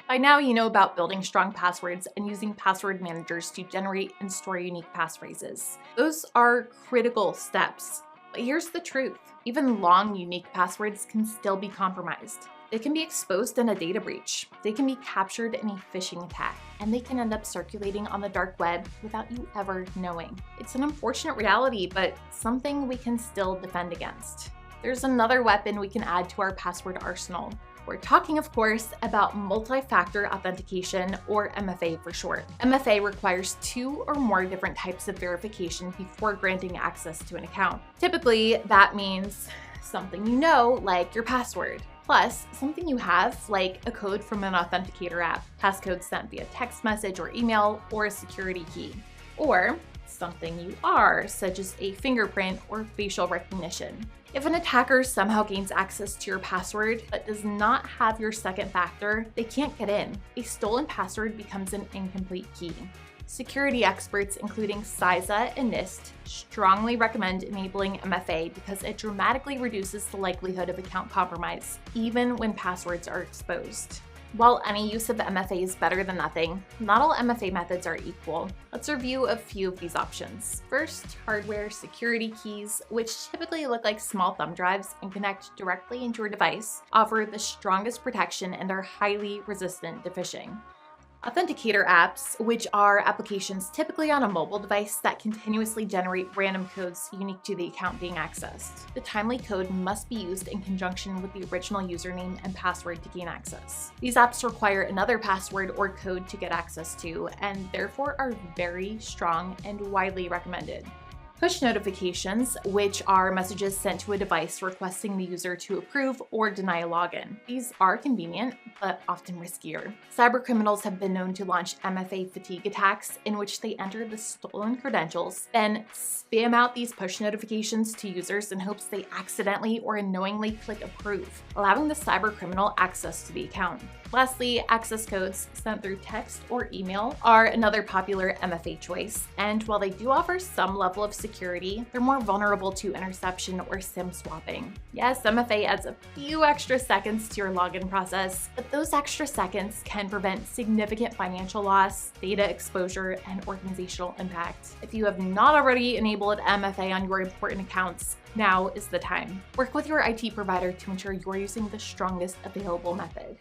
By now, you know about building strong passwords and using password managers to generate and store unique passphrases. Those are critical steps. But here's the truth. Even long, unique passwords can still be compromised. They can be exposed in a data breach. They can be captured in a phishing attack, and they can end up circulating on the dark web without you ever knowing. It's an unfortunate reality, but something we can still defend against. There's another weapon we can add to our password arsenal. We're talking, of course, about multi-factor authentication, or MFA for short. MFA requires 2 or more different types of verification before granting access to an account. Typically, that means something you know, like your password, plus something you have, like a code from an authenticator app, passcode sent via text message or email, or a security key, or something you are, such as a fingerprint or facial recognition. If an attacker somehow gains access to your password but does not have your second factor, they can't get in. A stolen password becomes an incomplete key. Security experts, including CISA and NIST, strongly recommend enabling MFA because it dramatically reduces the likelihood of account compromise, even when passwords are exposed. While any use of MFA is better than nothing, not all MFA methods are equal. Let's review a few of these options. First, hardware security keys, which typically look like small thumb drives and connect directly into your device, offer the strongest protection and are highly resistant to phishing. Authenticator apps, which are applications typically on a mobile device that continuously generate random codes unique to the account being accessed. The timely code must be used in conjunction with the original username and password to gain access. These apps require another password or code to get access to, and therefore are very strong and widely recommended. Push notifications, which are messages sent to a device requesting the user to approve or deny a login. These are convenient, but often riskier. Cybercriminals have been known to launch MFA fatigue attacks in which they enter the stolen credentials, then spam out these push notifications to users in hopes they accidentally or unknowingly click approve, allowing the cybercriminal access to the account. Lastly, access codes sent through text or email are another popular MFA choice, and while they do offer some level of security, they're more vulnerable to interception or SIM swapping. Yes, MFA adds a few extra seconds to your login process, but those extra seconds can prevent significant financial loss, data exposure, and organizational impact. If you have not already enabled MFA on your important accounts, now is the time. Work with your IT provider to ensure you're using the strongest available method.